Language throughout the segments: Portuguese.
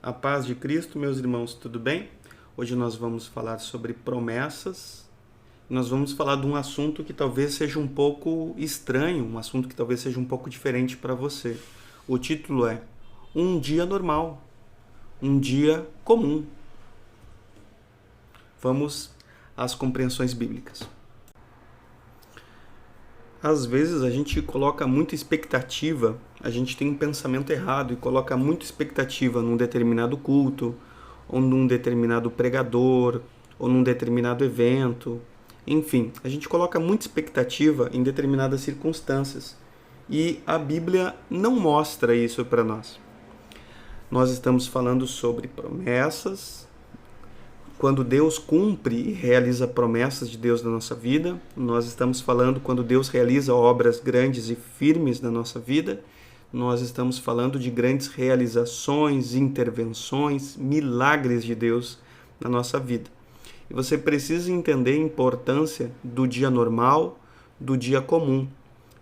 A paz de Cristo, meus irmãos, tudo bem? Hoje nós vamos falar sobre promessas. Nós vamos falar de um assunto que talvez seja um pouco estranho, um assunto que talvez seja um pouco diferente para você. O título é Um Dia Normal, um Dia Comum. Vamos às compreensões bíblicas. Às vezes a gente coloca muita expectativa, a gente tem um pensamento errado e coloca muita expectativa num determinado culto, ou num determinado pregador, ou num determinado evento. Enfim, a gente coloca muita expectativa em determinadas circunstâncias e a Bíblia não mostra isso para nós. Nós estamos falando sobre promessas. Quando Deus cumpre e realiza promessas de Deus na nossa vida, nós estamos falando quando Deus realiza obras grandes e firmes na nossa vida, nós estamos falando de grandes realizações, intervenções, milagres de Deus na nossa vida. E você precisa entender a importância do dia normal, do dia comum.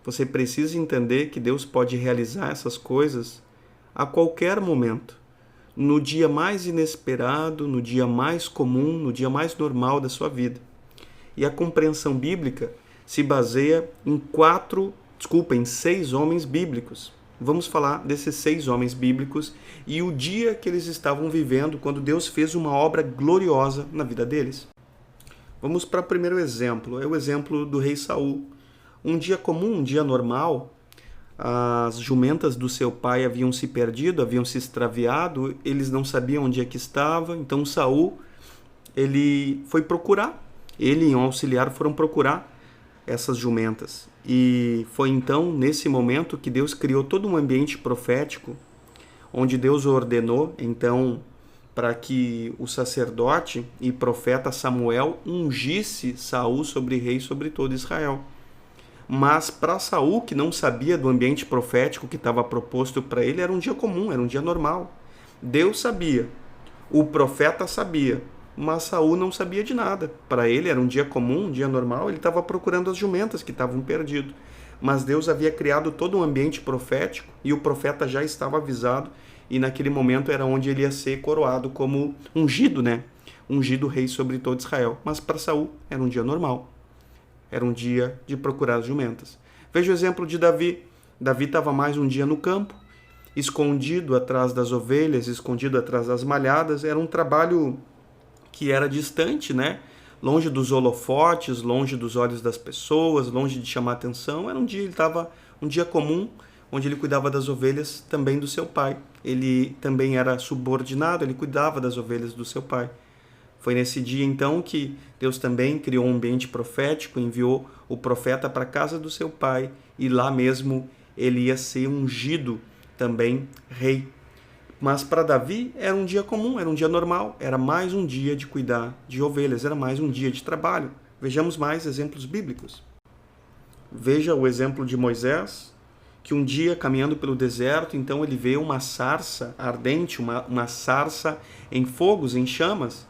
Você precisa entender que Deus pode realizar essas coisas a qualquer momento. No dia mais inesperado, no dia mais comum, no dia mais normal da sua vida. E a compreensão bíblica se baseia em seis homens bíblicos. Vamos falar desses 6 homens bíblicos e o dia que eles estavam vivendo quando Deus fez uma obra gloriosa na vida deles. Vamos para o primeiro exemplo, é o exemplo do rei Saul. Um dia comum, um dia normal, as jumentas do seu pai haviam se perdido, haviam se extraviado, eles não sabiam onde é que estava, então Saul, ele foi procurar, ele e um auxiliar foram procurar essas jumentas. E foi então, nesse momento, que Deus criou todo um ambiente profético, onde Deus ordenou, então, para que o sacerdote e profeta Samuel ungisse Saul sobre rei sobre todo Israel. Mas para Saul, que não sabia do ambiente profético que estava proposto para ele, era um dia comum, era um dia normal. Deus sabia, o profeta sabia, mas Saul não sabia de nada. Para ele era um dia comum, um dia normal, ele estava procurando as jumentas que estavam perdidas. Mas Deus havia criado todo um ambiente profético e o profeta já estava avisado e naquele momento era onde ele ia ser coroado como ungido, Ungido rei sobre todo Israel. Mas para Saul era um dia normal. Era um dia de procurar as jumentas. Veja o exemplo de Davi. Davi estava mais um dia no campo, escondido atrás das ovelhas, escondido atrás das malhadas. Era um trabalho que era distante, longe dos holofotes, longe dos olhos das pessoas, longe de chamar atenção. Era um dia, ele estava um dia comum, onde ele cuidava das ovelhas também do seu pai. Ele também era subordinado, ele cuidava das ovelhas do seu pai. Foi nesse dia, então, que Deus também criou um ambiente profético, enviou o profeta para a casa do seu pai, e lá mesmo ele ia ser ungido também rei. Mas para Davi era um dia comum, era um dia normal, era mais um dia de cuidar de ovelhas, era mais um dia de trabalho. Vejamos mais exemplos bíblicos. Veja o exemplo de Moisés, que um dia caminhando pelo deserto, então ele vê uma sarça ardente, uma sarça em fogos, em chamas.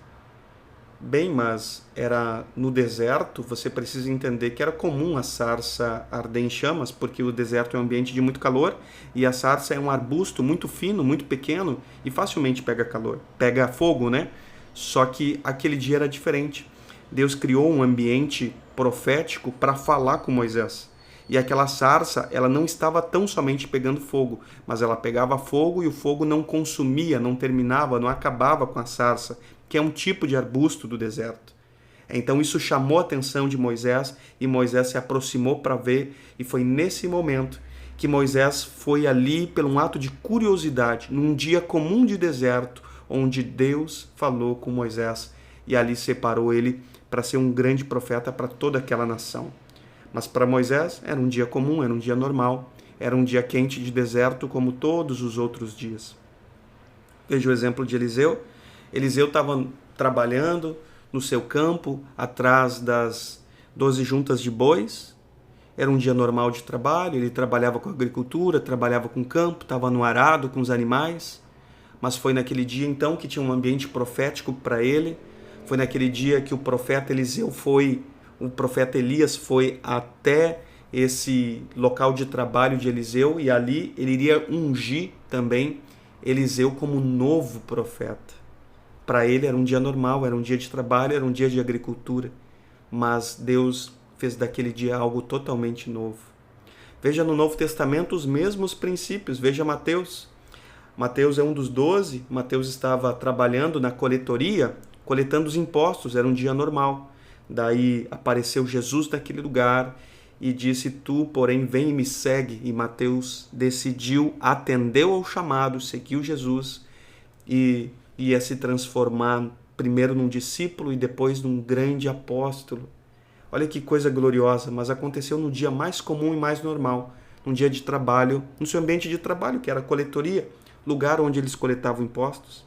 Bem, mas era no deserto, você precisa entender que era comum a sarça arder em chamas, porque o deserto é um ambiente de muito calor e a sarça é um arbusto muito fino, muito pequeno e facilmente pega fogo, Só que aquele dia era diferente. Deus criou um ambiente profético para falar com Moisés. E aquela sarça, ela não estava tão somente pegando fogo, mas ela pegava fogo e o fogo não consumia, não terminava, não acabava com a sarça, que é um tipo de arbusto do deserto. Então isso chamou a atenção de Moisés e Moisés se aproximou para ver, e foi nesse momento que Moisés foi ali por um ato de curiosidade, num dia comum de deserto, onde Deus falou com Moisés e ali separou ele para ser um grande profeta para toda aquela nação. Mas para Moisés era um dia comum, era um dia normal, era um dia quente de deserto como todos os outros dias. Veja o exemplo de Eliseu. Eliseu estava trabalhando no seu campo, atrás das 12 juntas de bois. Era um dia normal de trabalho, ele trabalhava com agricultura, trabalhava com campo, estava no arado com os animais. Mas foi naquele dia então que tinha um ambiente profético para ele. Foi naquele dia que o profeta Elias foi até esse local de trabalho de Eliseu e ali ele iria ungir também Eliseu como novo profeta. Para ele era um dia normal, era um dia de trabalho, era um dia de agricultura, mas Deus fez daquele dia algo totalmente novo. Veja no Novo Testamento os mesmos princípios, veja Mateus. Mateus é um dos 12, Mateus estava trabalhando na coletoria, coletando os impostos, era um dia normal. Daí apareceu Jesus naquele lugar e disse: tu, porém, vem e me segue. E Mateus decidiu, atendeu ao chamado, seguiu Jesus e ia se transformar primeiro num discípulo e depois num grande apóstolo. Olha que coisa gloriosa, mas aconteceu no dia mais comum e mais normal, num dia de trabalho, no seu ambiente de trabalho, que era a coletoria, lugar onde eles coletavam impostos.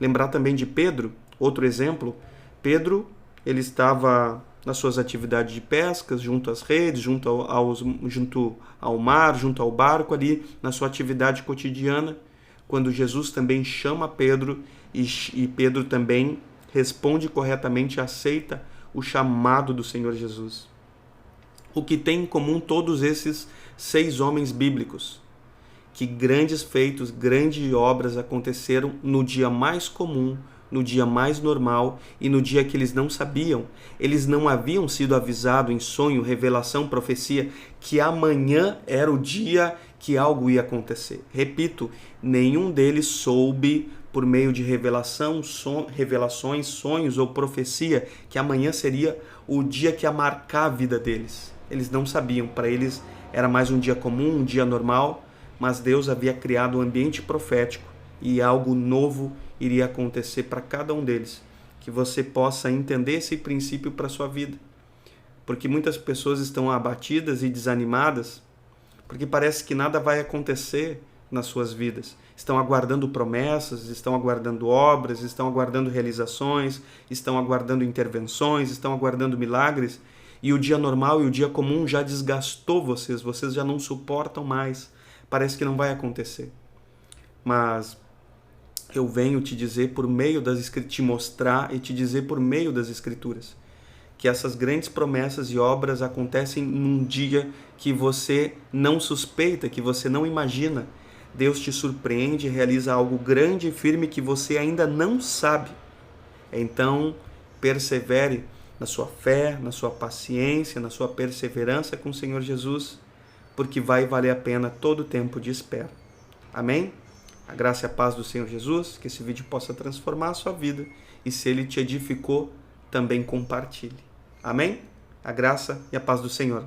Lembrar também de Pedro, outro exemplo. Pedro, ele estava nas suas atividades de pescas, junto às redes, junto ao mar, junto ao barco, ali na sua atividade cotidiana, quando Jesus também chama Pedro e Pedro também responde corretamente, aceita o chamado do Senhor Jesus. O que tem em comum todos esses 6 homens bíblicos? Que grandes feitos, grandes obras aconteceram no dia mais comum, no dia mais normal e no dia que eles não sabiam. Eles não haviam sido avisados em sonho, revelação, profecia, que amanhã era o dia que algo ia acontecer. Repito, nenhum deles soube por meio de revelações, sonhos ou profecia que amanhã seria o dia que ia marcar a vida deles. Eles não sabiam, para eles era mais um dia comum, um dia normal, mas Deus havia criado um ambiente profético e algo novo iria acontecer para cada um deles. Que você possa entender esse princípio para a sua vida. Porque muitas pessoas estão abatidas e desanimadas porque parece que nada vai acontecer nas suas vidas. Estão aguardando promessas, estão aguardando obras, estão aguardando realizações, estão aguardando intervenções, estão aguardando milagres, e o dia normal e o dia comum já desgastou vocês já não suportam mais, parece que não vai acontecer. Mas eu venho te dizer por meio das Escrituras, te mostrar e te dizer por meio das Escrituras, que essas grandes promessas e obras acontecem num dia que você não suspeita, que você não imagina. Deus te surpreende e realiza algo grande e firme que você ainda não sabe. Então, persevere na sua fé, na sua paciência, na sua perseverança com o Senhor Jesus, porque vai valer a pena todo o tempo de espera. Amém? A graça e a paz do Senhor Jesus, que esse vídeo possa transformar a sua vida e se ele te edificou, também compartilhe. Amém? A graça e a paz do Senhor.